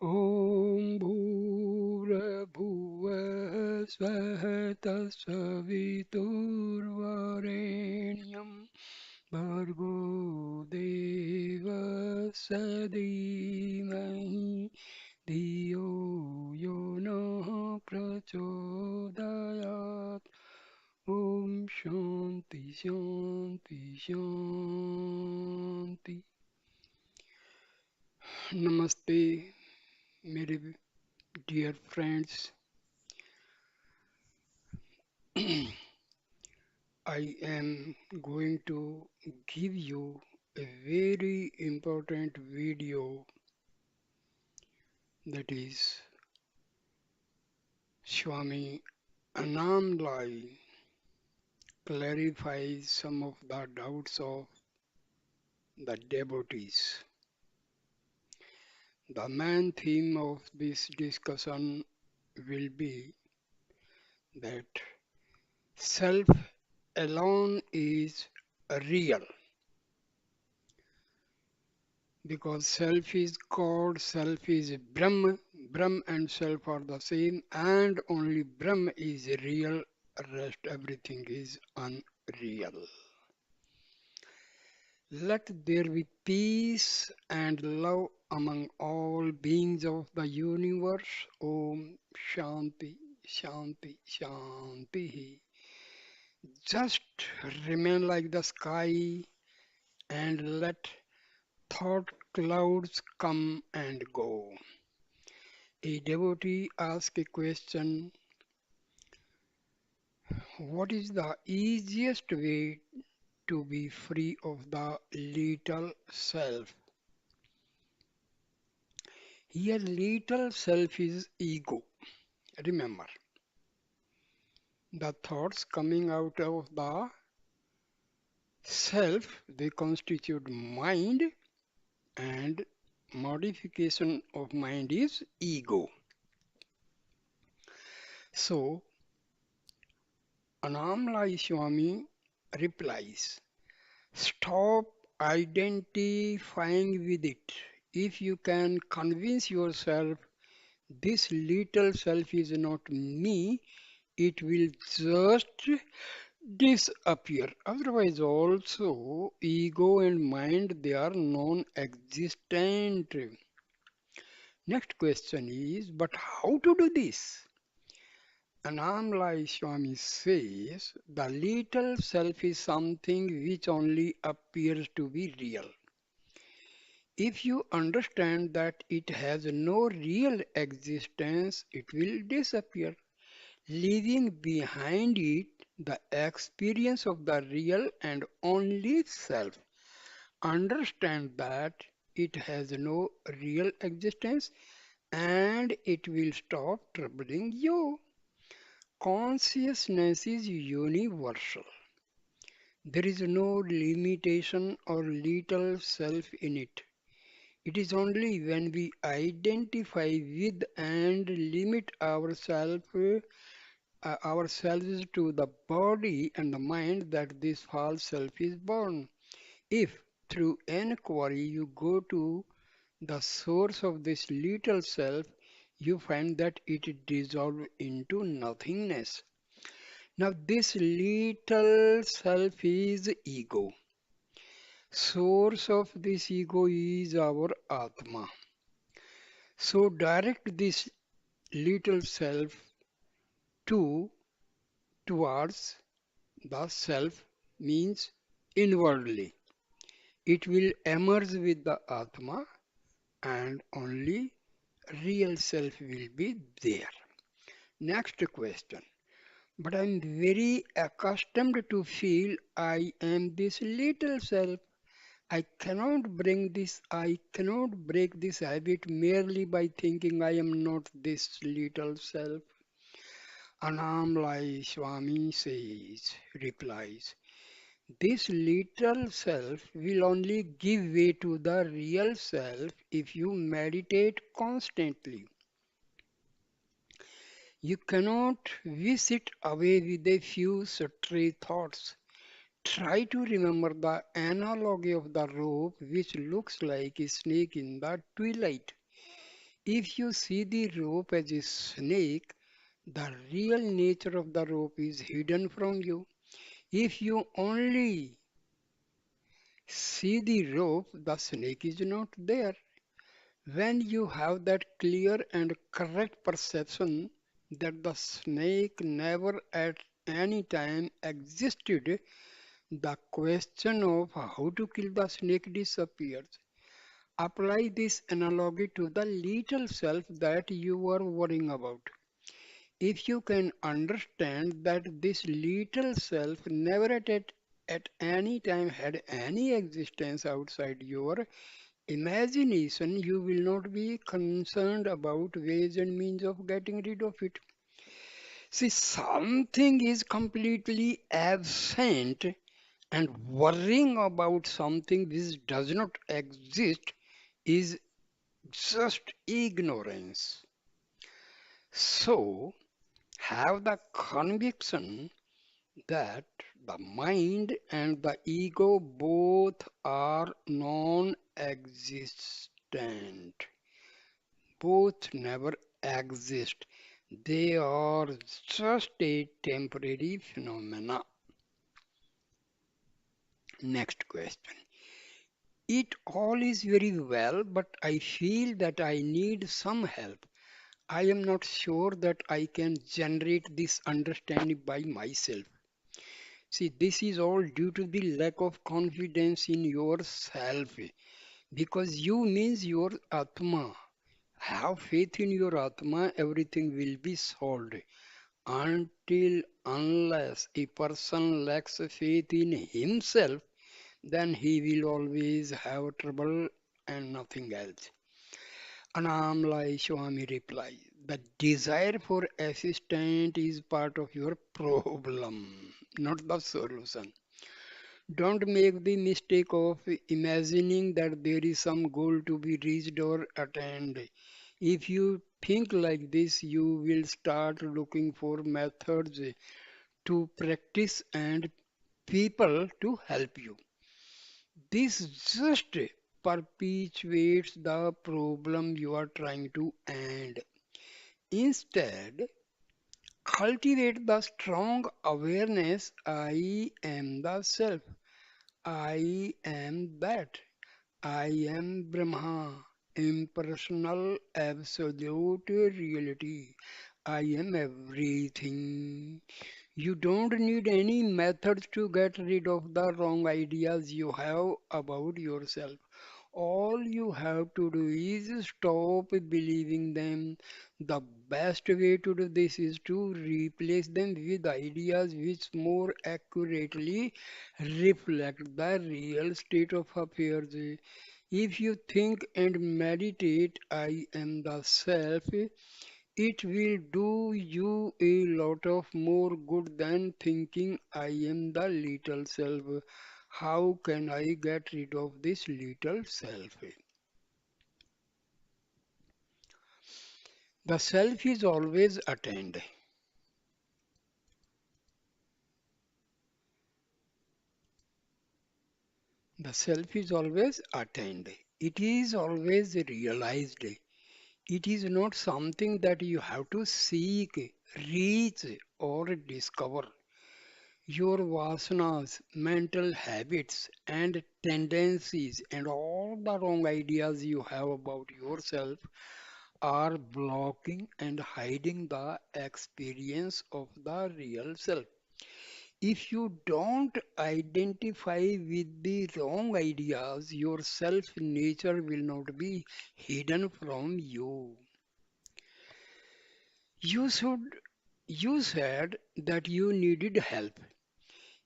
ॐ भूर्भुवः स्वः तत्सवितुर्वरेण्यं भर्गो देवस्य धीमहि धियो यो नः प्रचोदयात् ॐ शान्ति शान्ति शान्ति नमस्ते मेरे dear friends. I am going to give you a very important video, that is Swami Annamalai clarifies some of the doubts of the devotees. The main theme of this discussion will be that self alone is real, because self is God, self is Brahma, Brahm and self are the same, and only Brahm is real, rest everything is unreal. Let there be peace and love among all beings of the universe. Om Shanti, Shanti, Shanti. Just remain like the sky and let thought clouds come and go. A devotee asks a question: what is the easiest way to be free of the little self? Here, little self is ego. Remember, the thoughts coming out of the self, they constitute mind, and modification of mind is ego. So, Annamalai Swami replies, stop identifying with it. If you can convince yourself this little self is not me, it will just disappear. Otherwise, also, ego and mind, they are non-existent. Next question is, but how to do this? Annamalai Swami says the little self is something which only appears to be real. If you understand that it has no real existence, it will disappear, leaving behind it the experience of the real and only self. Understand that it has no real existence and it will stop troubling you. Consciousness is universal. There is no limitation or little self in it. It is only when we identify with and limit ourselves to the body and the mind that this false self is born. If through enquiry you go to the source of this little self, you find that it dissolves into nothingness. Now, this little self is ego. Source of this ego is our Atma. So, direct this little self to towards the self means inwardly. It will emerge with the Atma and only real self will be there. Next question. But I'm very accustomed to feel I am this little self. I cannot break this habit merely by thinking I am not this little self. Annamalai Swami replies, this little self will only give way to the real self if you meditate constantly. You cannot whisk it away with a few stray thoughts. Try to remember the analogy of the rope which looks like a snake in the twilight. If you see the rope as a snake, the real nature of the rope is hidden from you. If you only see the rope, the snake is not there. When you have that clear and correct perception that the snake never at any time existed, the question of how to kill the snake disappears. Apply this analogy to the little self that you are worrying about. If you can understand that this little self never at any time had any existence outside your imagination, you will not be concerned about ways and means of getting rid of it. See, something is completely absent, and worrying about something which does not exist is just ignorance. So, have the conviction that the mind and the ego both are non existent, both never exist. They are just a temporary phenomena. Next question. It all is very well, but I feel that I need some help. I am not sure that I can generate this understanding by myself. See, this is all due to the lack of confidence in yourself because you means your Atma. Have faith in your Atma, everything will be solved. Until unless a person lacks faith in himself, then he will always have trouble and nothing else. Annamalai Swami replies, the desire for assistance is part of your problem, not the solution. Don't make the mistake of imagining that there is some goal to be reached or attained. If you think like this, you will start looking for methods to practice and people to help you. This just perpetuates the problem you are trying to end. Instead, cultivate the strong awareness I am the self, I am that. I am Brahma, impersonal, absolute reality. I am everything. You don't need any methods to get rid of the wrong ideas you have about yourself. All you have to do is stop believing them. The best way to do this is to replace them with ideas which more accurately reflect the real state of affairs. If you think and meditate, I am the self, it will do you a lot of more good than thinking I am the little self. How can I get rid of this little self? The self is always attained. The self is always attained. It is always realized. It is not something that you have to seek, reach, or discover. Your vasanas, mental habits, and tendencies, and all the wrong ideas you have about yourself are blocking and hiding the experience of the real self. If you don't identify with the wrong ideas, your self nature will not be hidden from you. You should you said that you needed help.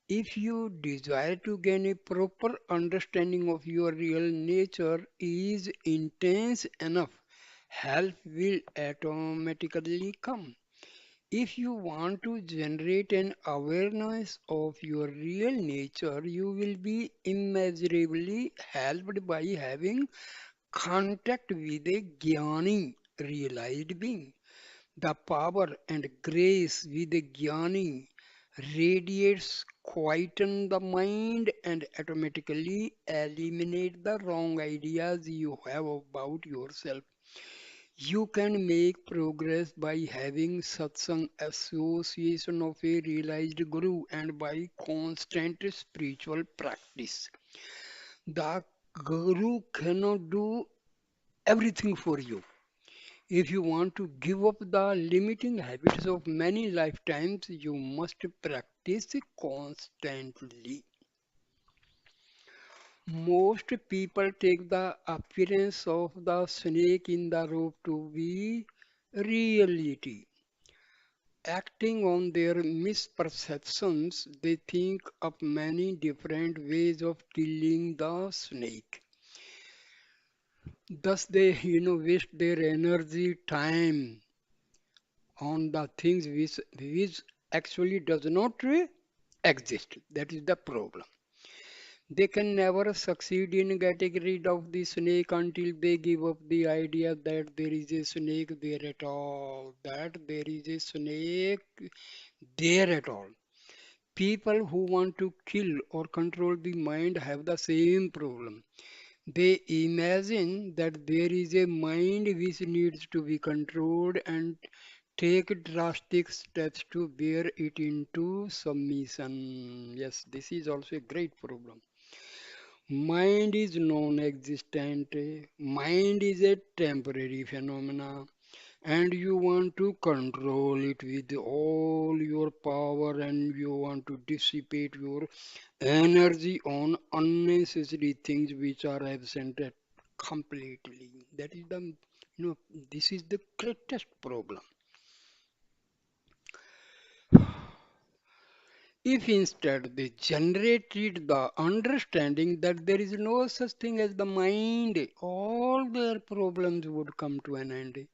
If you desire to gain a proper understanding of your real nature is intense enough, help will automatically come. If you want to generate an awareness of your real nature, you will be immeasurably helped by having contact with a jnani, realized being. The power and grace with the jnani radiates quieten the mind and automatically eliminate the wrong ideas you have about yourself. You can make progress by having satsang, association of a realized guru, and by constant spiritual practice. The guru cannot do everything for you. If you want to give up the limiting habits of many lifetimes, you must practice constantly. Most people take the appearance of the snake in the rope to be reality. Acting on their misperceptions, they think of many different ways of killing the snake. Thus, they waste their energy, time on the things which actually does not exist. That is the problem. They can never succeed in getting rid of the snake until they give up the idea that there is a snake there at all. That there is a snake there at all. People who want to kill or control the mind have the same problem. They imagine that there is a mind which needs to be controlled and take drastic steps to bear it into submission. Yes, this is also a great problem. Mind is non-existent. Mind is a temporary phenomena, and you want to control it with all your power, and you want to dissipate your energy on unnecessary things which are absent completely. That is this is the greatest problem. If instead they generated the understanding that there is no such thing as the mind, all their problems would come to an end.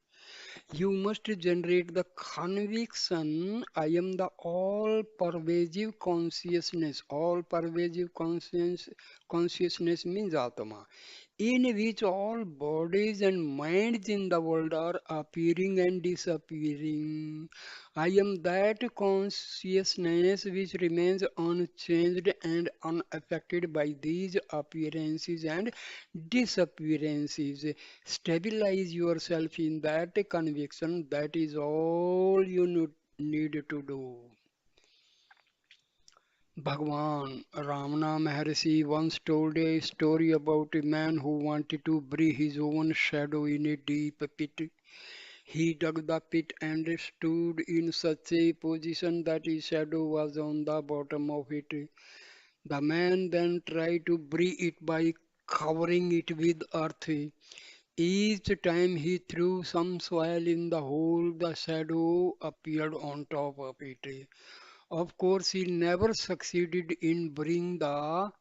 You must generate the conviction I am the all pervasive consciousness. All pervasive consciousness means Atma, in which all bodies and minds in the world are appearing and disappearing. I am that consciousness which remains unchanged and unaffected by these appearances and disappearances. Stabilize yourself in that conviction. That is all you need to do. Bhagwan Ramana Maharshi once told a story about a man who wanted to bury his own shadow in a deep pit. He dug the pit and stood in such a position that his shadow was on the bottom of it. The man then tried to bury it by covering it with earth. Each time he threw some soil in the hole, the shadow appeared on top of it. Of course, he never succeeded in burying the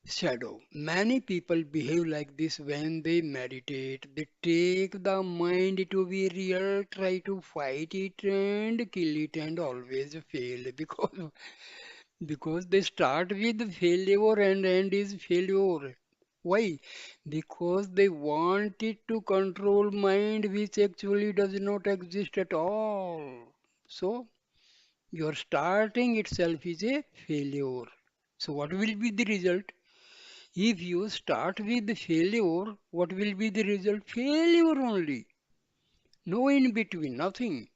shadow. Many people behave like this when they meditate. They take the mind to be real, try to fight it and kill it, and always fail because they start with failure and end is failure. Why? Because they want it to control mind which actually does not exist at all. So your starting itself is a failure. So what will be the result? If you start with the failure, what will be the result? Failure only. No in between, nothing.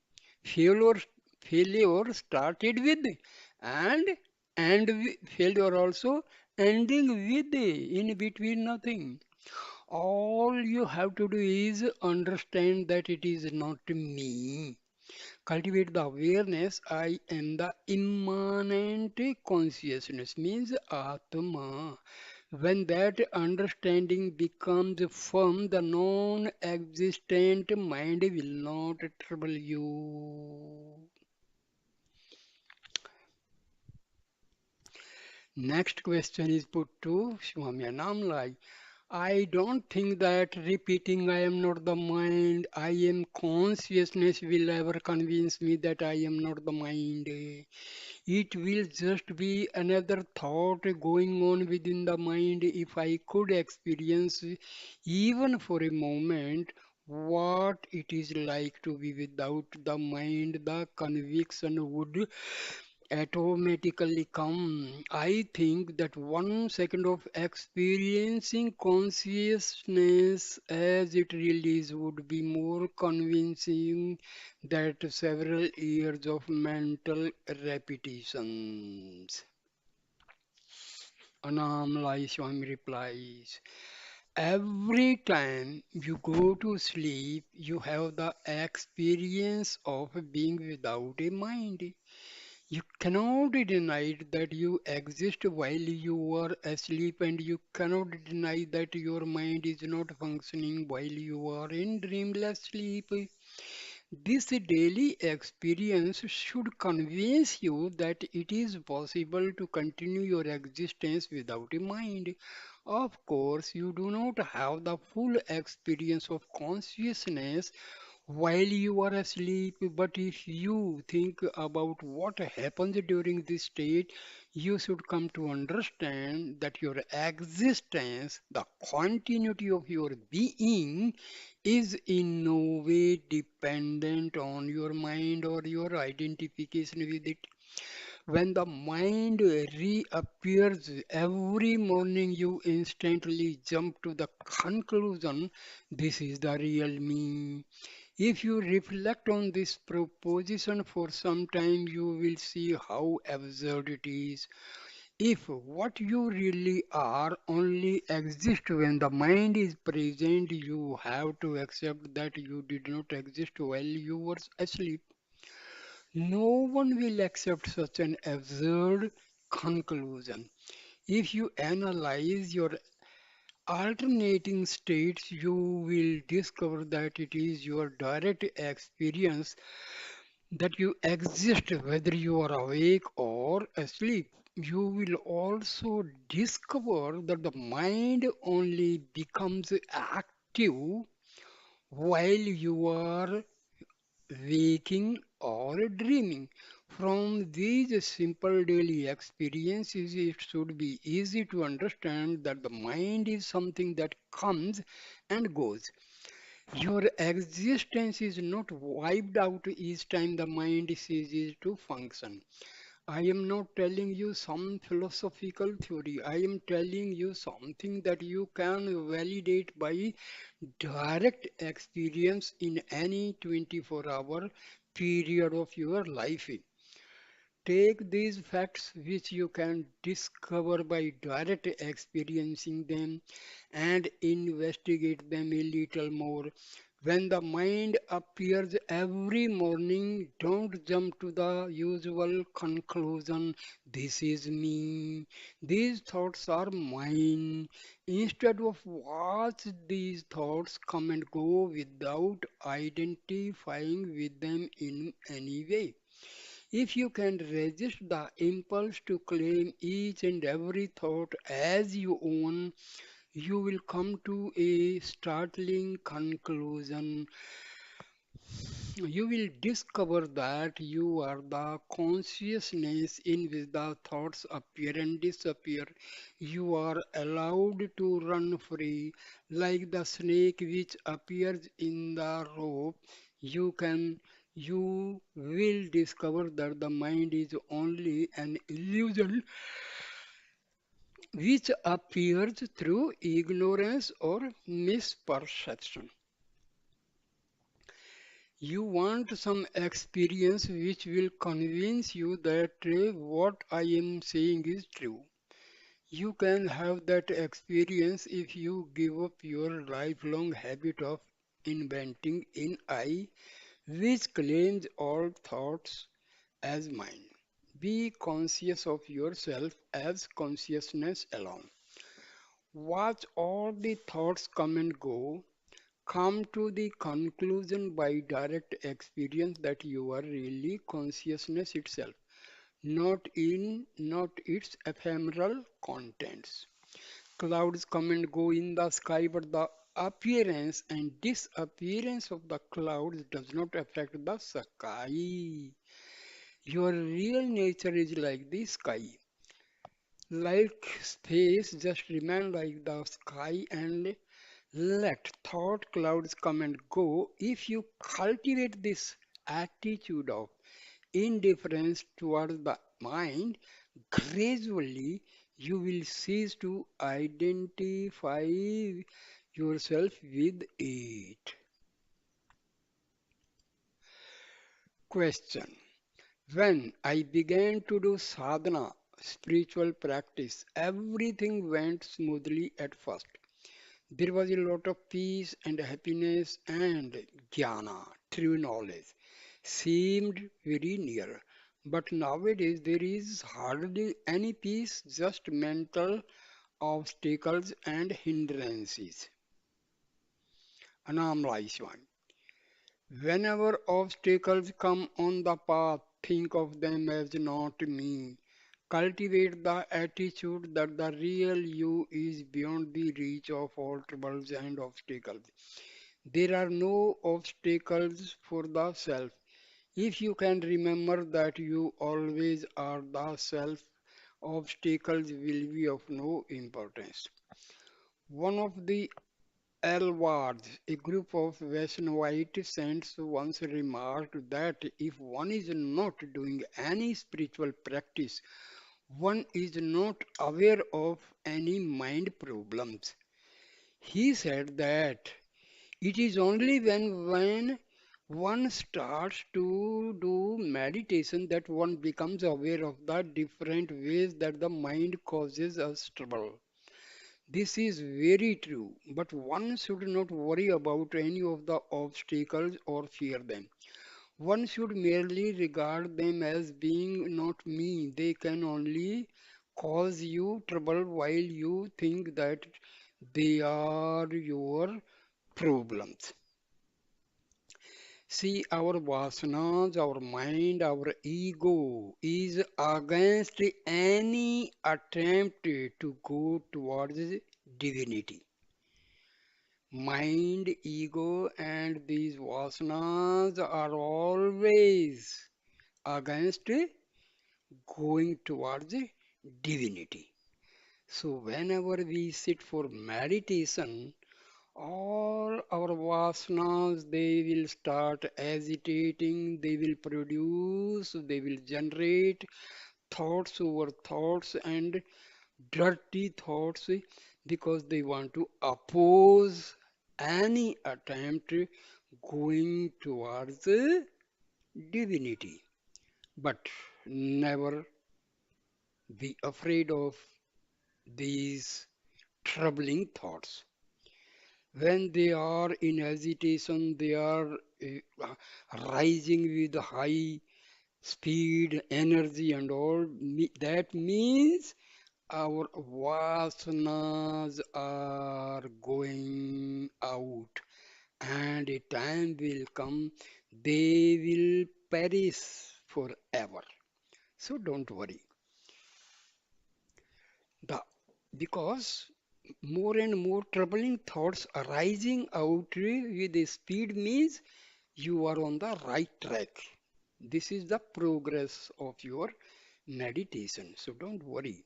Failure, failure started with and failure also ending with in between nothing. All you have to do is understand that it is not me. Cultivate the awareness I am the immanent consciousness means Atma. When that understanding becomes firm, the non-existent mind will not trouble you. Next question is put to Swami Annamalai. I don't think that repeating I am not the mind, I am consciousness will ever convince me that I am not the mind. It will just be another thought going on within the mind. If I could experience, even for a moment, what it is like to be without the mind, the conviction would automatically come. I think that 1 second of experiencing consciousness as it really is would be more convincing than several years of mental repetitions. Annamalai Swami replies, every time you go to sleep, you have the experience of being without a mind. You cannot deny that you exist while you are asleep, and you cannot deny that your mind is not functioning while you are in dreamless sleep. This daily experience should convince you that it is possible to continue your existence without a mind. Of course, you do not have the full experience of consciousness while you are asleep, but if you think about what happens during this state, you should come to understand that your existence, the continuity of your being, is in no way dependent on your mind or your identification with it. When the mind reappears every morning, you instantly jump to the conclusion, this is the real me. If you reflect on this proposition for some time, you will see how absurd it is. If what you really are only exists when the mind is present, you have to accept that you did not exist while you were asleep. No one will accept such an absurd conclusion. If you analyze your alternating states, you will discover that it is your direct experience that you exist whether you are awake or asleep. You will also discover that the mind only becomes active while you are waking or dreaming. From these simple daily experiences, it should be easy to understand that the mind is something that comes and goes. Your existence is not wiped out each time the mind ceases to function. I am not telling you some philosophical theory. I am telling you something that you can validate by direct experience in any 24-hour period of your life. Take these facts which you can discover by direct experiencing them and investigate them a little more. When the mind appears every morning, don't jump to the usual conclusion, this is me, these thoughts are mine. Instead of watch these thoughts come and go without identifying with them in any way. If you can resist the impulse to claim each and every thought as your own, you will come to a startling conclusion. You will discover that you are the consciousness in which the thoughts appear and disappear. You are allowed to run free like the snake which appears in the rope. You will discover that the mind is only an illusion which appears through ignorance or misperception. You want some experience which will convince you that what I am saying is true. You can have that experience if you give up your lifelong habit of inventing in I, which claims all thoughts as mine. Be conscious of yourself as consciousness alone. Watch all the thoughts come and go. Come to the conclusion by direct experience that you are really consciousness itself, not its ephemeral contents. Clouds come and go in the sky, but the appearance and disappearance of the clouds does not affect the sky. Your real nature is like the sky. Like space, just remain like the sky and let thought clouds come and go. If you cultivate this attitude of indifference towards the mind, gradually you will cease to identify yourself with it. Question. When I began to do sadhana, spiritual practice, everything went smoothly at first. There was a lot of peace and happiness, and jnana, true knowledge, seemed very near. But nowadays there is hardly any peace, just mental obstacles and hindrances. Annamalai. Whenever obstacles come on the path, think of them as not me. Cultivate the attitude that the real you is beyond the reach of all troubles and obstacles. There are no obstacles for the self. If you can remember that you always are the self, obstacles will be of no importance. One of the Alwards, a group of Vaishnavite saints, once remarked that if one is not doing any spiritual practice, one is not aware of any mind problems. He said that it is only when one starts to do meditation that one becomes aware of the different ways that the mind causes us trouble. This is very true, but one should not worry about any of the obstacles or fear them. One should merely regard them as being not me. They can only cause you trouble while you think that they are your problems. See, our vasanas, our mind, our ego is against any attempt to go towards divinity. Mind, ego, and these vasanas are always against going towards divinity. So, whenever we sit for meditation, all our vasanas they will start agitating, they will produce, they will generate thoughts over thoughts and dirty thoughts because they want to oppose any attempt going towards divinity. But never be afraid of these troubling thoughts. When they are in agitation, they are rising with high speed, energy, and all. That means our vasanas are going out, and a time will come they will perish forever. So don't worry. The, because more and more troubling thoughts arising out with a speed means you are on the right track. This is the progress of your meditation. So don't worry.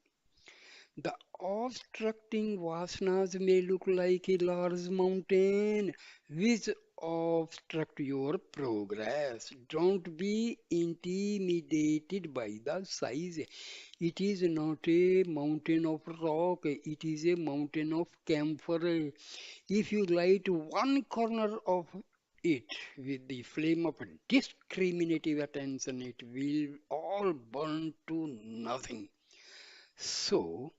The obstructing vasanas may look like a large mountain which obstruct your progress. Don't be intimidated by the size. It is not a mountain of rock, it is a mountain of camphor. If you light one corner of it with the flame of discriminative attention, it will all burn to nothing. So,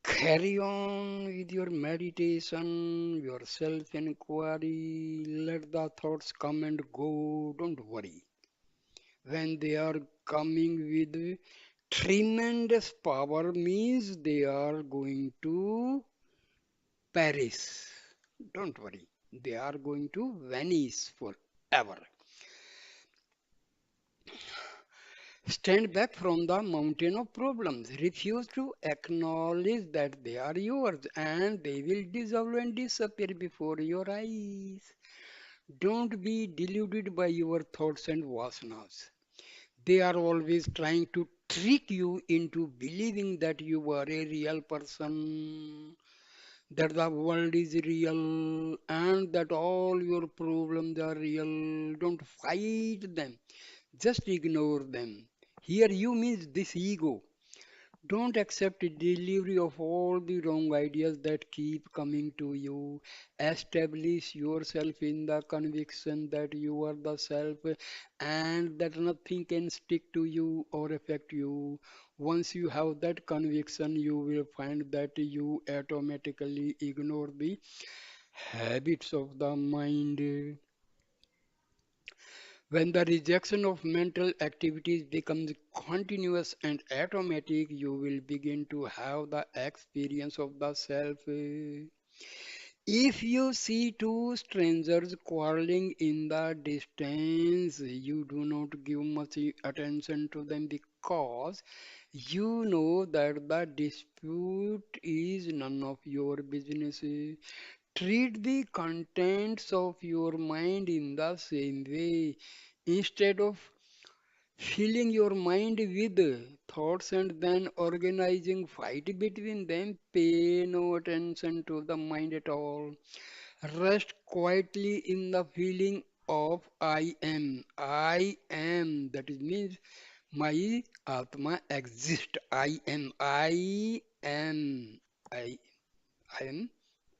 carry on with your meditation, your self inquiry. Let the thoughts come and go. Don't worry. When they are coming with tremendous power, means they are going to perish. Don't worry. They are going to vanish forever. Stand back from the mountain of problems. Refuse to acknowledge that they are yours and they will dissolve and disappear before your eyes. Don't be deluded by your thoughts and vasanas. They are always trying to trick you into believing that you are a real person, that the world is real, and that all your problems are real. Don't fight them, just ignore them. Here you means this ego. Don't accept delivery of all the wrong ideas that keep coming to you. Establish yourself in the conviction that you are the self and that nothing can stick to you or affect you. Once you have that conviction, you will find that you automatically ignore the habits of the mind. When the rejection of mental activities becomes continuous and automatic, you will begin to have the experience of the self. If you see two strangers quarreling in the distance, you do not give much attention to them because you know that the dispute is none of your business. Treat the contents of your mind in the same way. Instead of filling your mind with thoughts and then organizing fight between them, pay no attention to the mind at all. Rest quietly in the feeling of I am. I am. That is means my Atma exists. I am. I am. I, I am.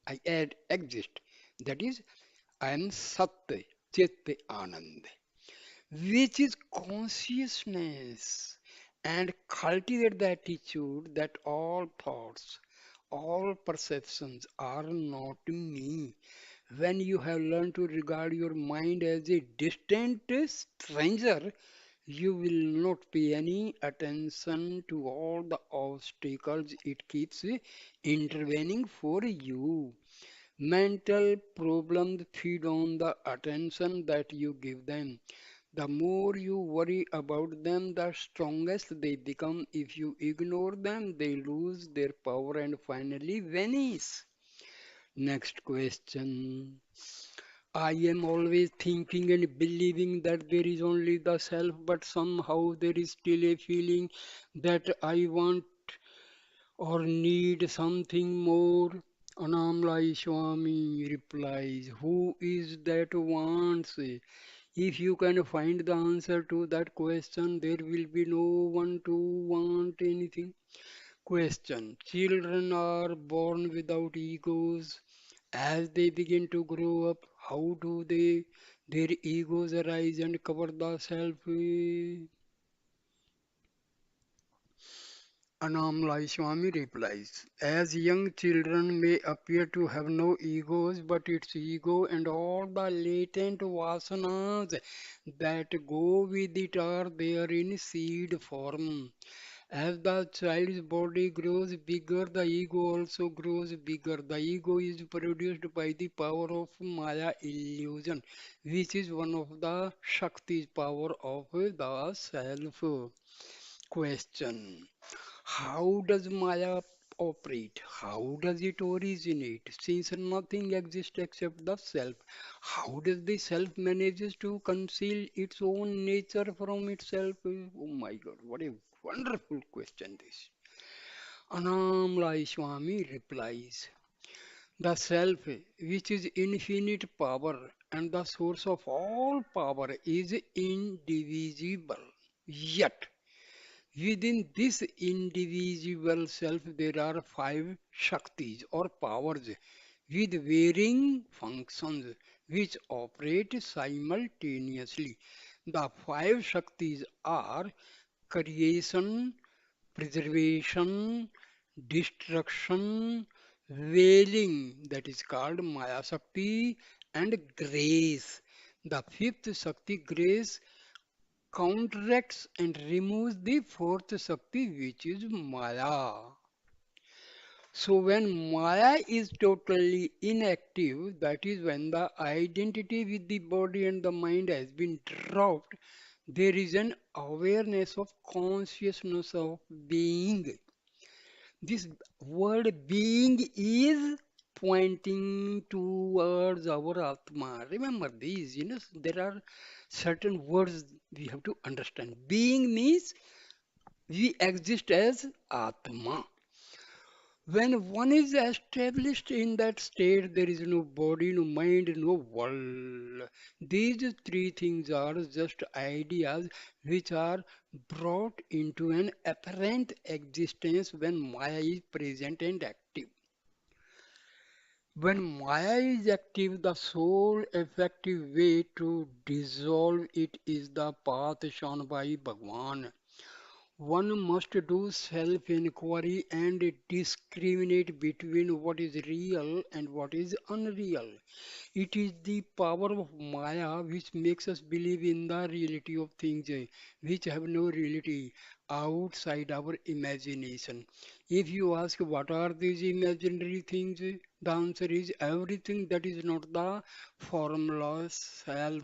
I add exist. That is I am Sat, Chit, Anand, which is consciousness, and cultivate the attitude that all thoughts, all perceptions are not me. When you have learned to regard your mind as a distant stranger, you will not pay any attention to all the obstacles it keeps intervening for you. Mental problems feed on the attention that you give them. The more you worry about them, the strongest they become. If you ignore them, they lose their power and finally vanish. Next question. I am always thinking and believing that there is only the self, but somehow there is still a feeling that I want or need something more. Annamalai Swami replies, who is that wants? If you can find the answer to that question, there will be no one to want anything. Question. Children are born without egos. As they begin to grow up, how do their egos arise and cover the self? Annamalai Swami replies, as young children may appear to have no egos, but its ego and all the latent vasanas that go with it are there in seed form. As the child's body grows bigger, the ego also grows bigger. The ego is produced by the power of Maya illusion, which is one of the Shakti's power of the self. Question. How does Maya operate? How does it originate? Since nothing exists except the self, how does the self manages to conceal its own nature from itself? Oh my God, what a wonderful question this. Annamalai Swami replies, the self, which is infinite power and the source of all power, is indivisible. Yet, within this indivisible self, there are five Shaktis or powers with varying functions which operate simultaneously. The five Shaktis are creation, preservation, destruction, veiling, that is called Maya Shakti, and grace. The fifth Shakti, grace, counteracts and removes the fourth Shakti, which is Maya. So, when Maya is totally inactive, that is when the identity with the body and the mind has been dropped, there is an awareness of consciousness of being. This word being is pointing towards our Atma. Remember these, there are certain words we have to understand. Being means we exist as Atma. When one is established in that state, there is no body, no mind, no world. These three things are just ideas which are brought into an apparent existence when Maya is present and active. When Maya is active, the sole effective way to dissolve it is the path shown by Bhagwan. One must do self inquiry and discriminate between what is real and what is unreal. It is the power of Maya which makes us believe in the reality of things which have no reality outside our imagination. If you ask what are these imaginary things, the answer is everything that is not the formula self.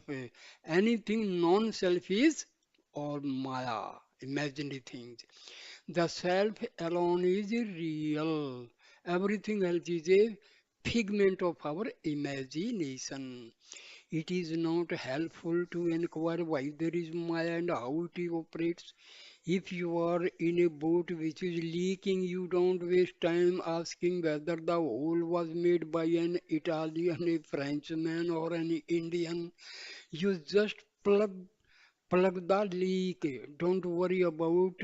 Anything non self is or Maya, imaginary things. The self alone is real. Everything else is a figment of our imagination. It is not helpful to inquire why there is Maya and how it operates. If you are in a boat which is leaking, you don't waste time asking whether the hole was made by an Italian, a Frenchman, or an Indian. You just plug the leak. Don't worry about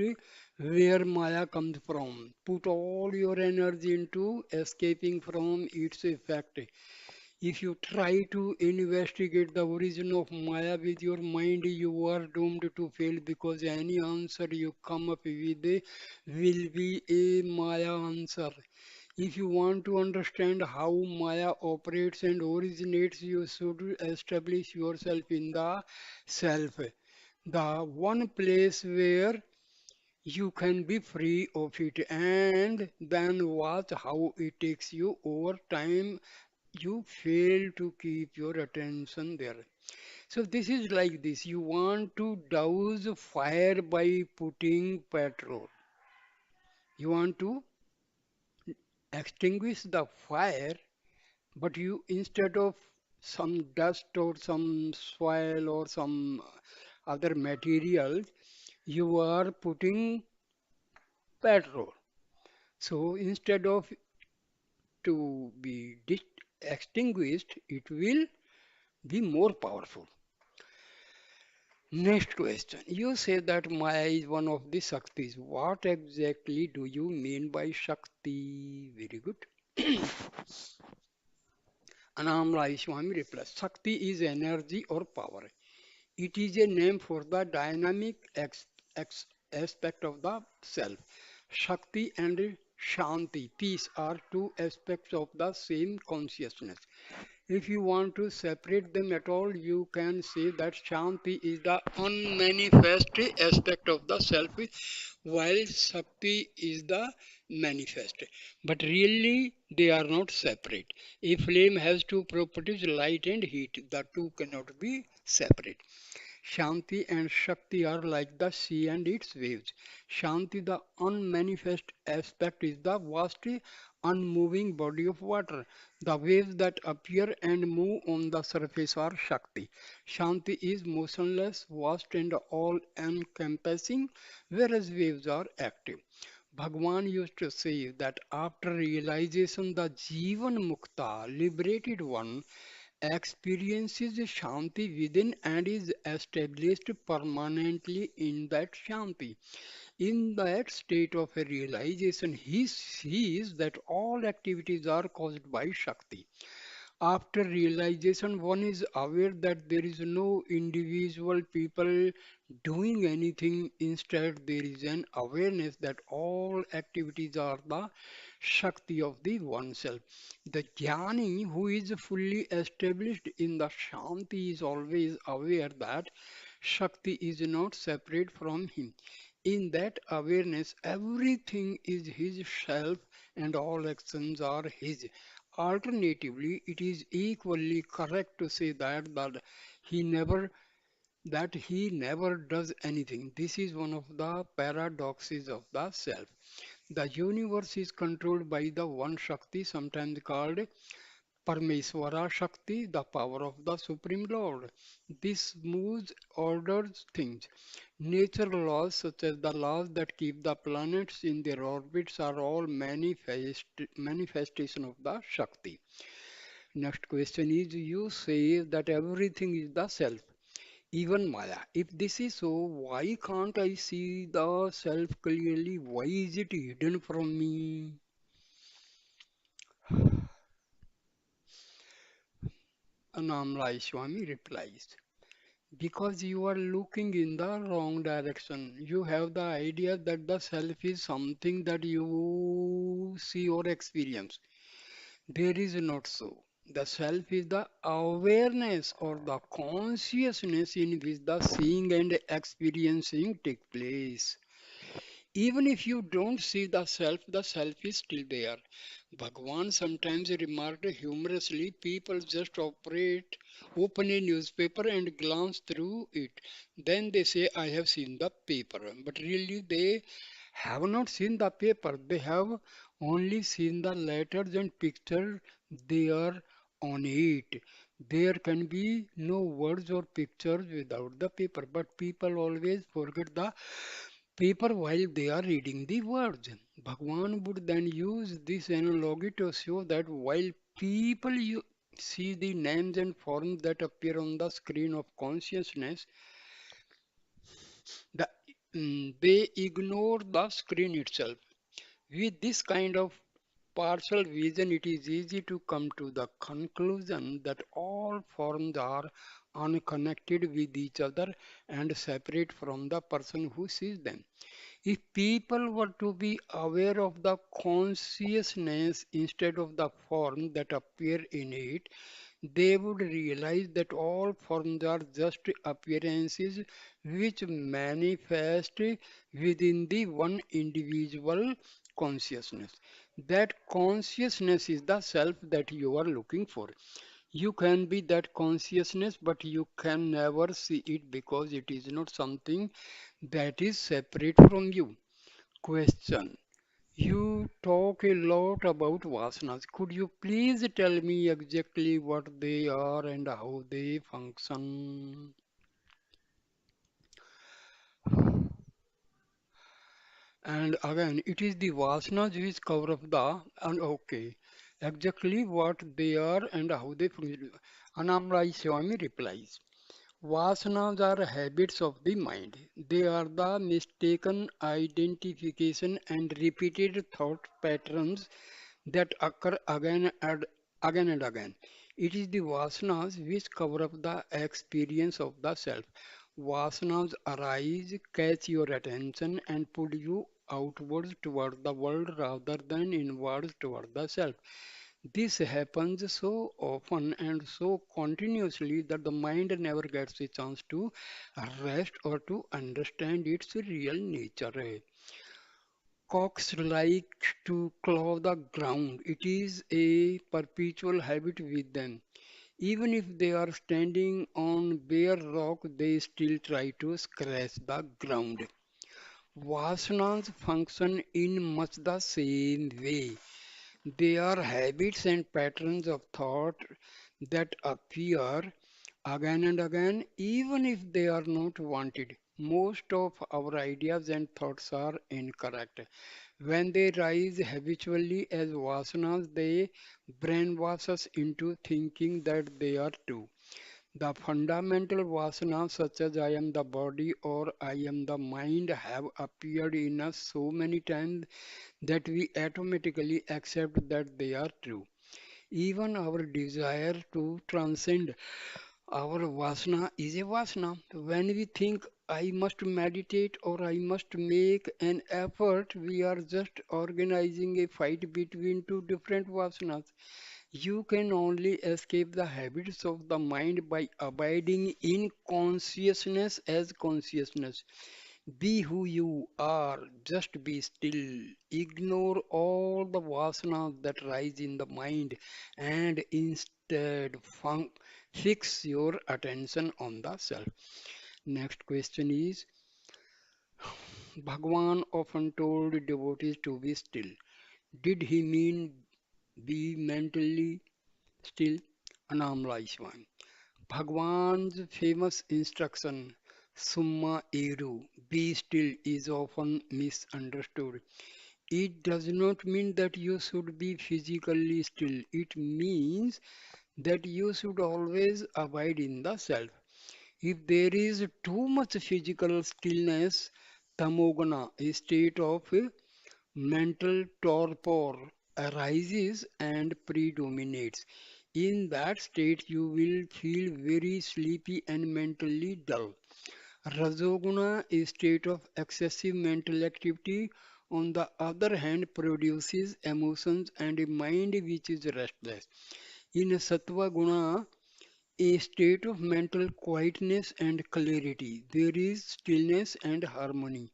where Maya comes from. Put all your energy into escaping from its effect. If you try to investigate the origin of Maya with your mind, you are doomed to fail because any answer you come up with will be a Maya answer. If you want to understand how Maya operates and originates, you should establish yourself in the self, the one place where you can be free of it, and then watch how it takes you over time. You fail to keep your attention there. So this is like this: you want to douse fire by putting petrol. You want to extinguish the fire, but you, instead of some dust or some soil or some other materials, you are putting petrol. So instead of to be extinguished, it will be more powerful. Next question. You say that Maya is one of the Shaktis. What exactly do you mean by Shakti? Very good. Annamalai Swami replies, Shakti is energy or power. It is a name for the dynamic aspect of the self. Shakti and Shanti, peace, are two aspects of the same consciousness. If you want to separate them at all, you can say that Shanti is the unmanifest aspect of the self, while Shakti is the manifest. But really, they are not separate. A flame has two properties, light and heat. The two cannot be separate. Shanti and Shakti are like the sea and its waves. Shanti, the unmanifest aspect, is the vast, unmoving body of water. The waves that appear and move on the surface are Shakti. Shanti is motionless, vast, and all encompassing, whereas waves are active. Bhagwan used to say that after realization, the Jivan Mukta, liberated one, experiences Shanti within and is established permanently in that Shanti. In that state of a realization, he sees that all activities are caused by Shakti. After realization, one is aware that there is no individual people doing anything. Instead, there is an awareness that all activities are the Shakti of the oneself. The Jnani who is fully established in the Shanti is always aware that Shakti is not separate from him. In that awareness, everything is his self and all actions are his. Alternatively, it is equally correct to say he never he never does anything. This is one of the paradoxes of the self. The universe is controlled by the one Shakti, sometimes called Parmeswara Shakti, the power of the Supreme Lord. This moves, orders things. Nature laws, such as the laws that keep the planets in their orbits, are all manifestation of the Shakti. Next question is, you say that everything is the self, even Maya. If this is so, why can't I see the self clearly? Why is it hidden from me? Annamalai Swami replies, because you are looking in the wrong direction. You have the idea that the self is something that you see or experience. There is not so. The self is the awareness or the consciousness in which the seeing and experiencing take place. Even if you don't see the self is still there. Bhagwan sometimes remarked humorously, people just open a newspaper and glance through it. Then they say, I have seen the paper. But really, they have not seen the paper. They have only seen the letters and pictures there on it. There can be no words or pictures without the paper. But people always forget the paper while they are reading the words. Bhagwan would then use this analogy to show that while see the names and forms that appear on the screen of consciousness, the, they ignore the screen itself. With this kind of partial vision, it is easy to come to the conclusion that all forms are unconnected with each other and separate from the person who sees them. If people were to be aware of the consciousness instead of the form that appear in it, they would realize that all forms are just appearances which manifest within the one individual consciousness. That consciousness is the self that you are looking for. You can be that consciousness, but you can never see it because it is not something that is separate from you. Question. You talk a lot about vasanas. Could you please tell me exactly what they are and how they function? And again, it is the vasanas which cover up the, and okay, exactly what they are and how they function. Anamrai Swami replies. Vasanas are habits of the mind. They are the mistaken identification and repeated thought patterns that occur again and again. It is the vasanas which cover up the experience of the self. Vasanas arise, catch your attention, and pull you outwards toward the world rather than inwards toward the self. This happens so often and so continuously that the mind never gets a chance to rest or to understand its real nature. Cocks like to claw the ground. It is a perpetual habit with them. Even if they are standing on bare rock, they still try to scratch the ground. Vasanas function in much the same way. They are habits and patterns of thought that appear again and again, even if they are not wanted. Most of our ideas and thoughts are incorrect. When they rise habitually as vasanas, they brainwash us into thinking that they are true. The fundamental vasanas, such as I am the body or I am the mind, have appeared in us so many times that we automatically accept that they are true. Even our desire to transcend our vasana is a vasana. When we think I must meditate or I must make an effort, we are just organizing a fight between two different vasanas. You can only escape the habits of the mind by abiding in consciousness as consciousness. Be who you are, just be still. Ignore all the vasanas that rise in the mind and instead fix your attention on the self. Next question is, Bhagwan often told devotees to be still. Did he mean be mentally? still, Annamalai Swami. Bhagwan's famous instruction, Summa Eru, be still, is often misunderstood. It does not mean that you should be physically still. It means that you should always abide in the self. If there is too much physical stillness, tamogana, a state of mental torpor, arises and predominates. In that state, you will feel very sleepy and mentally dull. Rajoguna, a state of excessive mental activity, on the other hand, produces emotions and a mind which is restless. In Sattva Guna, a state of mental quietness and clarity, there is stillness and harmony.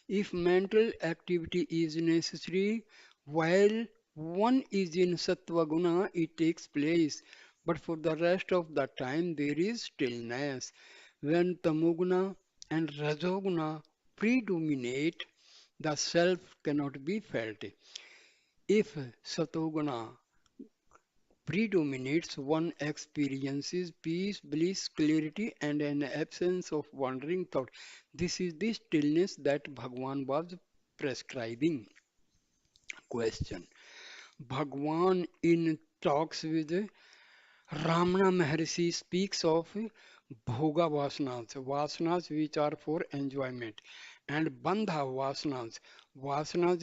If mental activity is necessary while one is in Sattva Guna, it takes place. But for the rest of the time, there is stillness. When Tamoguna and Rajoguna predominate, the self cannot be felt. If Satoguna predominates, one experiences peace, bliss, clarity, and an absence of wandering thought. This is the stillness that Bhagwan was prescribing. Question. Bhagwan in talks with Ramana Maharshi speaks of bhoga vasanas which are for enjoyment, and bandha vasanas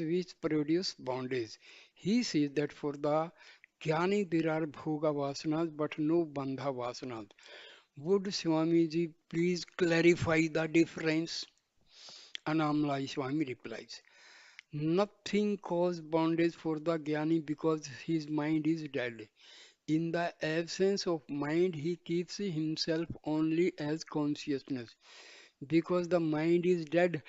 which produce bondage. He says that for the jnani there are bhoga vasanas but no bandha vasanas. Would Swamiji please clarify the difference? Annamalai Swami replies, nothing causes bondage for the jnani because his mind is dead. In the absence of mind, he keeps himself only as consciousness. Because the mind is dead,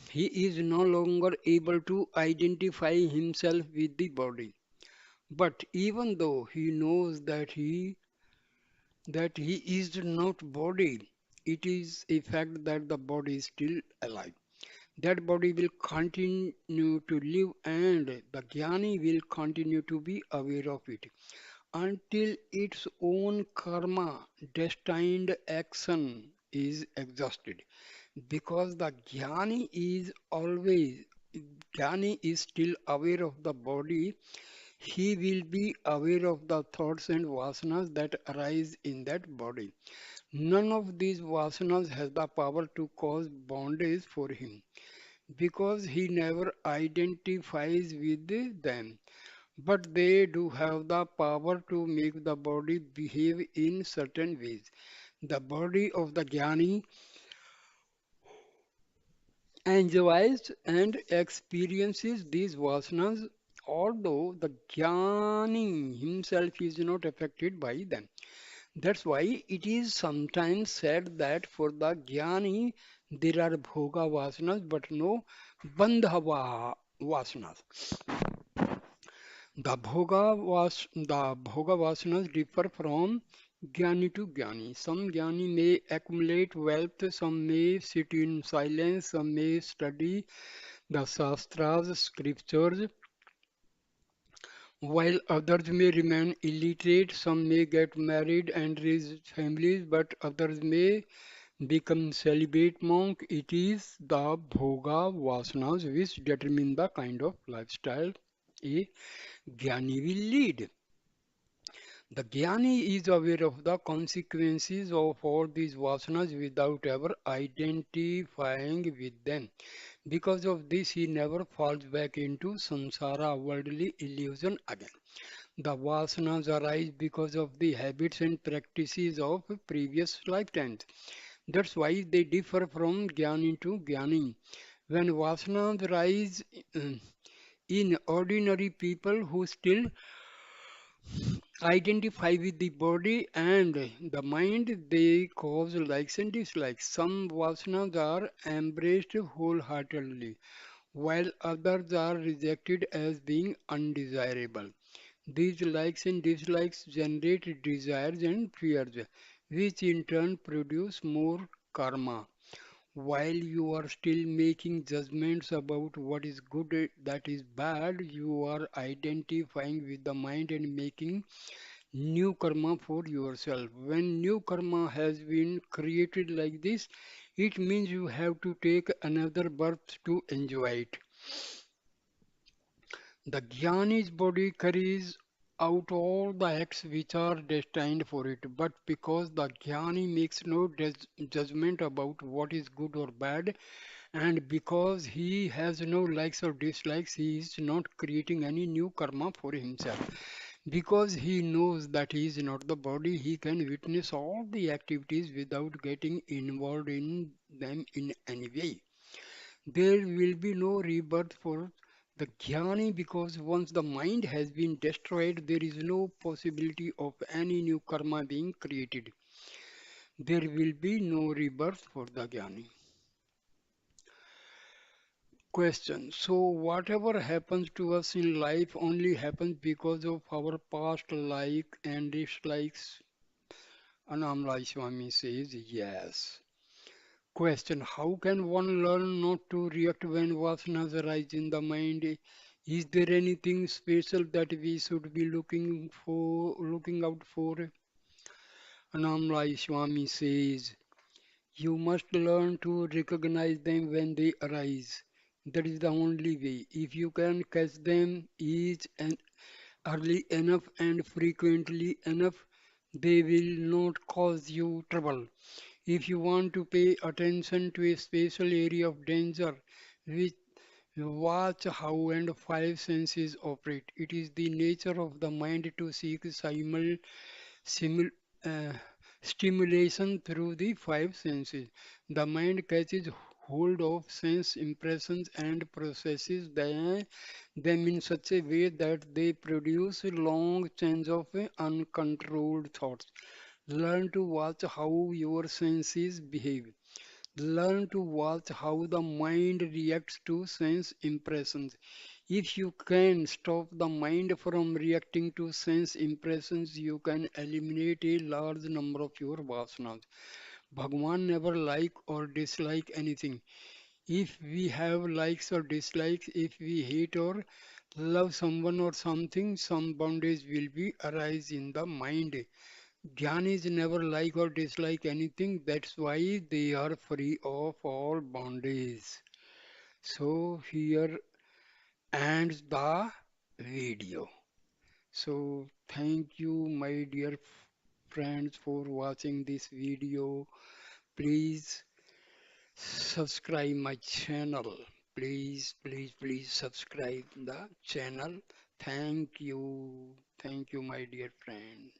he is no longer able to identify himself with the body. But even though he knows that he is not body, it is a fact that the body is still alive. That body will continue to live and the jnani will continue to be aware of it until its own karma, destined action is exhausted. Because the jnani is still aware of the body, he will be aware of the thoughts and vasanas that arise in that body. None of these vasanas has the power to cause bondage for him because he never identifies with them, but they do have the power to make the body behave in certain ways. The body of the jnani enjoys and experiences these vasanas, although the jnani himself is not affected by them. That's why it is sometimes said that for the jnani there are bhoga vasanas but no vasanas. The bhoga vasanas differ from jnani to jnani. Some jnani may accumulate wealth, some may sit in silence, some may study the shastras, scriptures, while others may remain illiterate. Some may get married and raise families, but others may become celibate monk. It is the bhoga vasanas which determine the kind of lifestyle a jnani will lead. The jnani is aware of the consequences of all these vasanas without ever identifying with them. Because of this, he never falls back into samsara, worldly illusion again. The vasanas arise because of the habits and practices of previous lifetimes. That's why they differ from jnani to jnani. When vasanas rise in ordinary people who still identify with the body and the mind, they cause likes and dislikes. Some vasanas are embraced wholeheartedly, while others are rejected as being undesirable. These likes and dislikes generate desires and fears, which in turn produce more karma. While you are still making judgments about what is good, that is bad, you are identifying with the mind and making new karma for yourself. When new karma has been created like this, it means you have to take another birth to enjoy it. The Jnani's body carries out all the acts which are destined for it, but because the Jnani makes no judgment about what is good or bad, and because he has no likes or dislikes, he is not creating any new karma for himself. Because he knows that he is not the body, he can witness all the activities without getting involved in them in any way. There will be no rebirth for the jnani because once the mind has been destroyed, there is no possibility of any new karma being created. There will be no rebirth for the jnani. Question. So, whatever happens to us in life only happens because of our past like and dislikes? Annamalai Swami says yes. Question. How can one learn not to react when vasanas arise in the mind? Is there anything special that we should be looking out for? Annamalai Swami says, you must learn to recognize them when they arise. That is the only way. If you can catch them each and early enough and frequently enough, they will not cause you trouble. If you want to pay attention to a special area of danger, which watch how and five senses operate. It is the nature of the mind to seek simul, uh, stimulation through the five senses. The mind catches hold of sense impressions and processes them in such a way that they produce a long chains of uncontrolled thoughts. Learn to watch how your senses behave. Learn to watch how the mind reacts to sense impressions. If you can stop the mind from reacting to sense impressions, you can eliminate a large number of your vasanas. Bhagwan never like or dislike anything. If we have likes or dislikes, if we hate or love someone or something, some bondage will be arise in the mind. Jnanis never like or dislike anything. That's why they are free of all bondage. So here ends the video. So thank you, my dear friends, for watching this video. Please subscribe my channel. Please subscribe the channel. Thank you. Thank you, my dear friend.